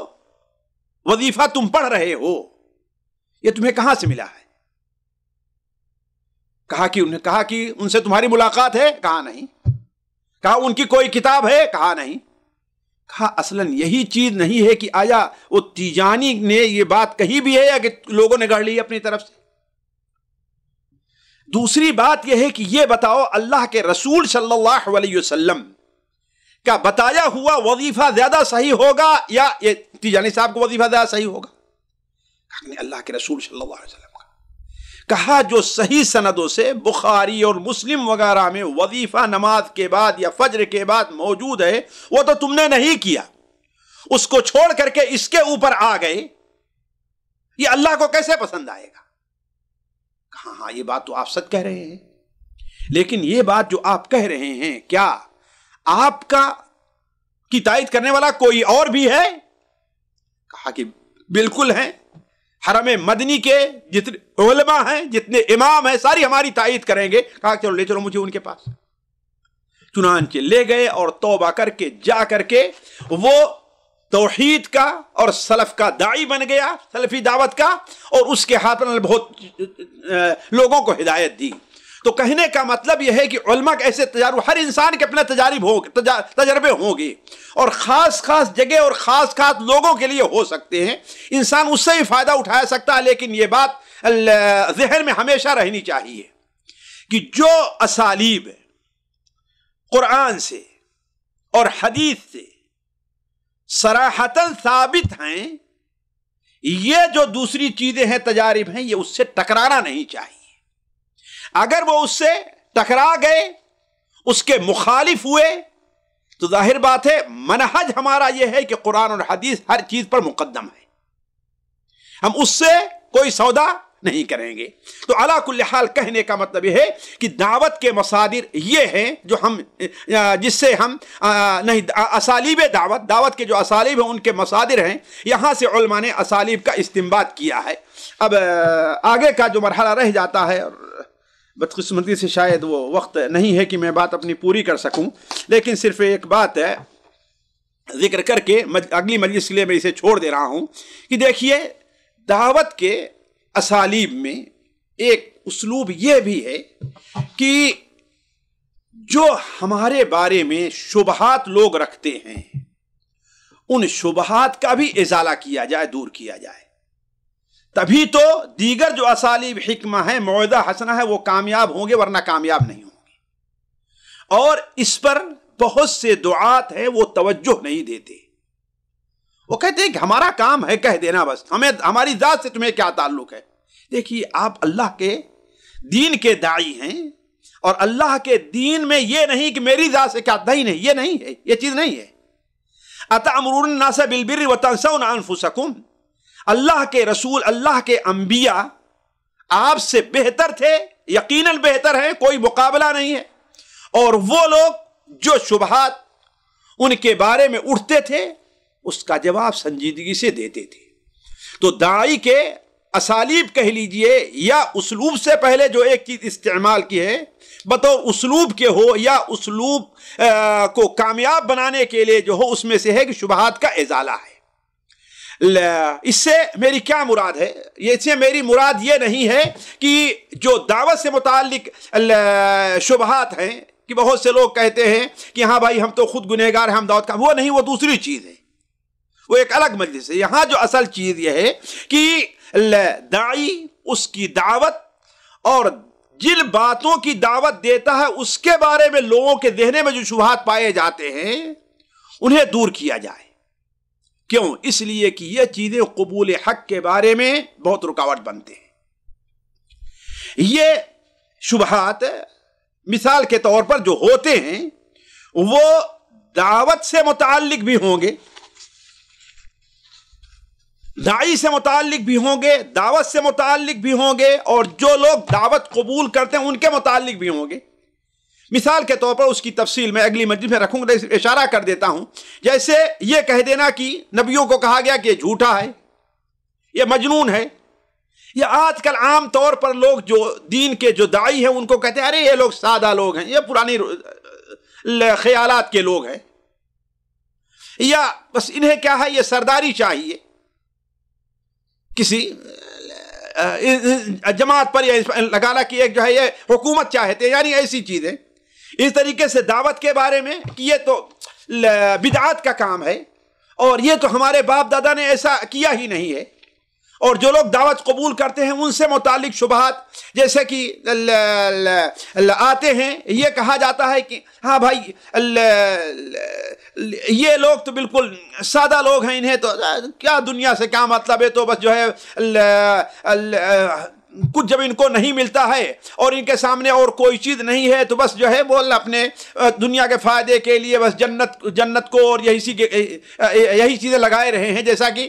Speaker 1: وظیفہ تم پڑھ رہے ہو یہ تمہیں کہاں سے ملا ہے؟ کہا کہ ان سے تمہاری ملاقات ہے؟ کہا نہیں. کہا ان کی کوئی کتاب ہے؟ کہا نہیں. کہا اصلاً یہی چیز نہیں ہے کہ آیا وہ تیجانی نے یہ بات کہی بھی ہے یا کہ لوگوں نے گڑھ لی اپنی طرف سے؟ دوسری بات یہ ہے کہ یہ بتاؤ اللہ کے رسول صلی اللہ علیہ وسلم کا بتایا ہوا وظیفہ زیادہ صحیح ہوگا یا یہ تیجانی صاحب کو وظیفہ زیادہ صحیح ہوگا؟ اللہ کے رسول صلی اللہ علیہ وسلم کا. کہا جو صحیح سندوں سے بخاری اور مسلم وغیرہ میں وظیفہ نماز کے بعد یا فجر کے بعد موجود ہے وہ تو تم نے نہیں کیا، اس کو چھوڑ کر کے اس کے اوپر آ گئے، یہ اللہ کو کیسے پسند آئے گا؟ کہا ہاں یہ بات تو آپ سچ کہہ رہے ہیں، لیکن یہ بات جو آپ کہہ رہے ہیں کیا آپ کی تائید کرنے والا کوئی اور بھی ہے؟ کہا کہ بالکل ہے، حرم مدنی کے جتنے علماء ہیں، جتنے امام ہیں، ساری ہماری تائید کریں گے۔ کہا چلو لے چلو مجھے ان کے پاس۔ چنانچہ لے گئے اور توبہ کر کے جا کر کے وہ توحید کا اور سلف کا داعی بن گیا، سلفی دعوت کا، اور اس کے ہاتھ میں بہت لوگوں کو ہدایت دی۔ تو کہنے کا مطلب یہ ہے کہ علماء کے ایسے ہر انسان کے اپنے تجربے ہوں گے، اور خاص جگہ اور خاص لوگوں کے لیے ہو سکتے ہیں، انسان اس سے ہی فائدہ اٹھا سکتا ہے۔ لیکن یہ بات ذہن میں ہمیشہ رہنی چاہیے کہ جو اسالیب قرآن سے اور حدیث سے صراحتاً ثابت ہیں، یہ جو دوسری چیزیں ہیں، تجارب ہیں، یہ اس سے ٹکرانا نہیں چاہیے۔ اگر وہ اس سے ٹکرا گئے، اس کے مخالف ہوئے، تو ظاہر بات ہے منہج ہمارا یہ ہے کہ قرآن اور حدیث ہر چیز پر مقدم ہے، ہم اس سے کوئی سودا نہیں کریں گے۔ تو علی کل حال کہنے کا مطلب یہ ہے کہ دعوت کے مصادر یہ ہیں جو ہم جس سے ہم نہیں، اسالیب دعوت کے جو اسالیب ہیں ان کے مصادر ہیں، یہاں سے علماء نے اسالیب کا استنباط کیا ہے۔ اب آگے کا جو مرحلہ رہ جاتا ہے، اور بدقسمتی سے شاید وہ وقت نہیں ہے کہ میں بات اپنی پوری کر سکوں، لیکن صرف ایک بات ہے ذکر کر کے اگلی مجلس کے لیے میں اسے چھوڑ دے رہا ہوں کہ دیکھیے دعوت کے اسالیب میں ایک اسلوب یہ بھی ہے کہ جو ہمارے بارے میں شبہات لوگ رکھتے ہیں، ان شبہات کا بھی ازالہ کیا جائے، دور کیا جائے، تبھی تو دیگر جو اسالیب حکمہ ہیں، موعظہ حسنہ ہے، وہ کامیاب ہوں گے، ورنہ کامیاب نہیں ہوں گے۔ اور اس پر بہت سے دعات ہیں وہ توجہ نہیں دیتے، وہ کہتے ہیں کہ ہمارا کام ہے کہہ دینا، بس ہماری ذات سے تمہیں کیا تعلق ہے۔ دیکھیے آپ اللہ کے دین کے داعی ہیں، اور اللہ کے دین میں یہ نہیں کہ میری ذات سے کیا، نہیں، یہ نہیں ہے، یہ چیز نہیں ہے۔ اتأمرون الناس بالبر وتنسون انفسکم، اللہ کے رسول، اللہ کے انبیاء آپ سے بہتر تھے، یقیناً بہتر ہیں، کوئی مقابلہ نہیں ہے، اور وہ لوگ جو شبہات ان کے بارے میں اٹھتے تھے اس کا جواب سنجیدگی سے دیتے تھے۔ تو داعی کے اسالیب کہہ لیجئے یا اسلوب سے پہلے جو ایک چیز استعمال کی ہے بطور اسلوب کے ہو یا اسلوب کو کامیاب بنانے کے لیے جو ہو، اس میں سے ہے کہ شبہات کا ازالہ ہے۔ اس سے میری کیا مراد ہے؟ اس سے میری مراد یہ نہیں ہے کہ جو دعوت سے متعلق شبہات ہیں کہ بہت سے لوگ کہتے ہیں کہ ہاں بھائی ہم تو خود گنہگار ہیں، ہم دعوت کا، وہ نہیں، وہ دوسری چیز ہے، وہ ایک الگ مجلس ہے۔ یہاں جو اصل چیز یہ ہے کہ داعی اس کی دعوت اور جن باتوں کی دعوت دیتا ہے اس کے بارے میں لوگوں کے ذہن میں جو شبہات پائے جاتے ہیں انہیں دور کیا جائے۔ کیوں؟ اس لیے کہ یہ چیزیں قبول حق کے بارے میں بہت رکاوٹ بنتے ہیں۔ یہ شبہات مثال کے طور پر جو ہوتے ہیں وہ دعوت سے متعلق بھی ہوں گے، داعی سے متعلق بھی ہوں گے، دعوت سے متعلق بھی ہوں گے، اور جو لوگ دعوت قبول کرتے ہیں ان کے متعلق بھی ہوں گے۔ مثال کے طور پر اس کی تفصیل میں اگلی مجلس میں رکھوں گا، اشارہ کر دیتا ہوں۔ جیسے یہ کہہ دینا کہ نبیوں کو کہا گیا کہ یہ جھوٹا ہے، یہ مجنون ہے، یا آج کل عام طور پر لوگ جو دین کے جو داعی ہیں ان کو کہتے ہیں ارے یہ لوگ سادہ لوگ ہیں، یہ پرانی خیالات کے لوگ ہیں، یا بس انہیں کیا ہے، یہ سرداری چاہیے، کسی جماعت پر لگانا کہ ایک جو ہے یہ حکومت چاہتے ہیں، یعنی ایسی چیزیں۔ اس طریقے سے دعوت کے بارے میں کہ یہ تو بدعات کا کام ہے، اور یہ تو ہمارے باپ دادا نے ایسا کیا ہی نہیں ہے، اور جو لوگ دعوت قبول کرتے ہیں ان سے متعلق شبہات جیسے کہ آتے ہیں، یہ کہا جاتا ہے کہ ہاں بھائی یہ لوگ تو بالکل سادہ لوگ ہیں، انہیں تو کیا دنیا سے کیا مطلب ہے، تو بس جو ہے کچھ جب ان کو نہیں ملتا ہے اور ان کے سامنے اور کوئی چیز نہیں ہے تو بس جو ہے وہ اپنے دنیا کے فائدے کے لیے بس جنت کو اور یہی چیزیں لگائے رہے ہیں۔ جیسا کہ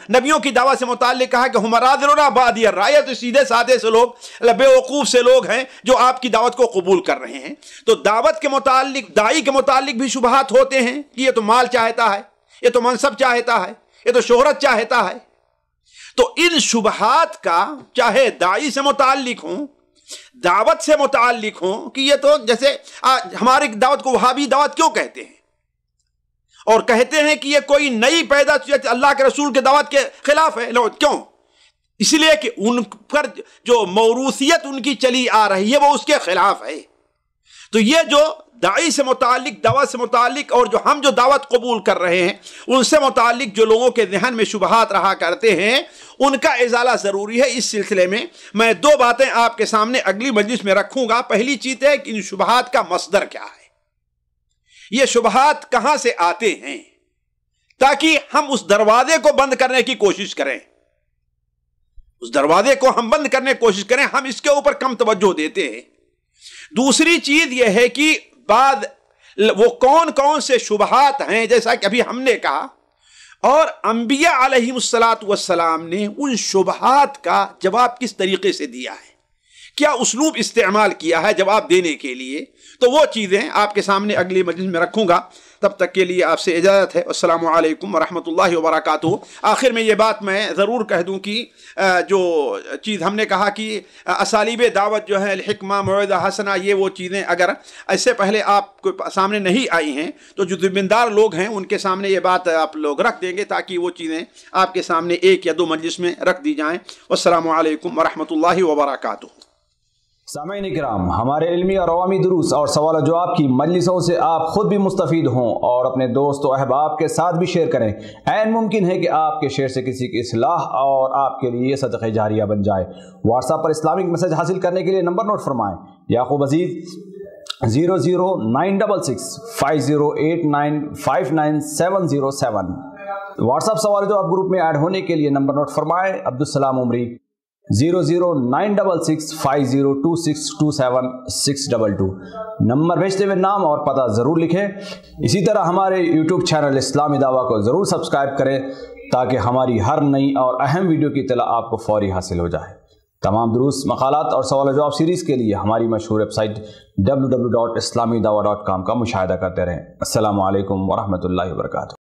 Speaker 1: نبیوں کی دعوت سے متعلق کہا کہ ہم رادلونا بادی الرائے، تو سیدھے سادے سے لوگ، بے وقوف سے لوگ ہیں جو آپ کی دعوت کو قبول کر رہے ہیں۔ تو دعوت کے متعلق، داعی کے متعلق بھی شبہات ہوتے ہیں کہ یہ تو مال چاہتا ہے، یہ تو منصب چاہتا ہے، یہ تو شہرت چاہتا ہے۔ تو ان شبہات کا چاہے داعی سے متعلق ہوں، دعوت سے متعلق ہوں، کہ یہ تو جیسے ہماری دعوت کو وہابی دعوت کیوں کہتے ہیں اور کہتے ہیں کہ یہ کوئی نئی پیدا اللہ کے رسول کے دعوت کے خلاف ہے، کیوں؟ اس لیے کہ ان پر جو موروثیت ان کی چلی آ رہی ہے وہ اس کے خلاف ہے۔ تو یہ جو داعی سے متعلق، دعوت سے متعلق، اور جو ہم جو دعوت قبول کر رہے ہیں ان سے متعلق جو لوگوں کے ذہن میں شبہات رہا کرتے ہیں، ان کا ازالہ ضروری ہے۔ اس سلسلے میں میں دو باتیں آپ کے سامنے اگلی مجلس میں رکھوں گا۔ پہلی چیز ہے کہ ان شبہات کا مصدر کیا ہے، یہ شبہات کہاں سے آتے ہیں، تاکہ ہم اس دروازے کو بند کرنے کی کوشش کریں، اس دروازے کو ہم بند کرنے کی کوشش کریں، ہم اس کے اوپر کم توجہ دیتے ہیں۔ دوسری چیز یہ ہے کہ بعد وہ کون کون سے شبہات ہیں، جیسا کہ ابھی ہم نے کہا، اور انبیاء علیہم السلام نے ان شبہات کا جواب کس طریقے سے دیا ہے، کیا اسلوب استعمال کیا ہے جواب دینے کے لیے، تو وہ چیزیں آپ کے سامنے اگلی مجلس میں رکھوں گا۔ تب تک کے لیے آپ سے اجازت ہے۔ السلام علیکم ورحمۃ اللہ وبرکاتہ۔ آخر میں یہ بات میں ضرور کہہ دوں کہ جو چیز ہم نے کہا کہ اسالیب دعوت جو ہے الحکمہ، موعظہ حسنہ، یہ وہ چیزیں اگر ایسے پہلے آپ کو سامنے نہیں آئی ہیں تو جو ذمہ لوگ ہیں ان کے سامنے یہ بات آپ لوگ رکھ دیں گے، تاکہ وہ چیزیں آپ کے سامنے ایک یا دو مجلس میں رکھ دی جائیں۔ والسلام علیکم ورحمۃ اللہ وبرکاتہ۔
Speaker 2: سامعین کرام، ہمارے علمی اور عوامی دروس اور سوال و جواب کی مجلسوں سے آپ خود بھی مستفید ہوں اور اپنے دوست و احباب کے ساتھ بھی شیئر کریں۔ عین ممکن ہے کہ آپ کے شیئر سے کسی کی اصلاح اور آپ کے لیے صدقہ جاریہ بن جائے۔ واٹس ایپ پر اسلامک میسج حاصل کرنے کے لیے نمبر نوٹ فرمائیں: یعقوب عزیز 00966 5089599707۔ واٹس ایپ سوال جو آپ گروپ میں ایڈ ہونے کے لیے نمبر نوٹ فرمائیں: عبدالسلام عمری 00966 502627 نمبر بھیجتے ہوئے نام اور پتہ ضرور لکھیں۔ اسی طرح ہمارے یوٹیوب چینل اسلامی دعویٰ کو ضرور سبسکرائب کریں تاکہ ہماری ہر نئی اور اہم ویڈیو کی اطلاع آپ کو فوری حاصل ہو جائے۔ تمام دروس، مقالات اور سوال و جواب سیریز کے لیے ہماری مشہور ویب سائٹ www.islamidawah.com کا مشاہدہ کرتے رہیں۔ السلام علیکم ورحمۃ اللہ وبرکاتہ۔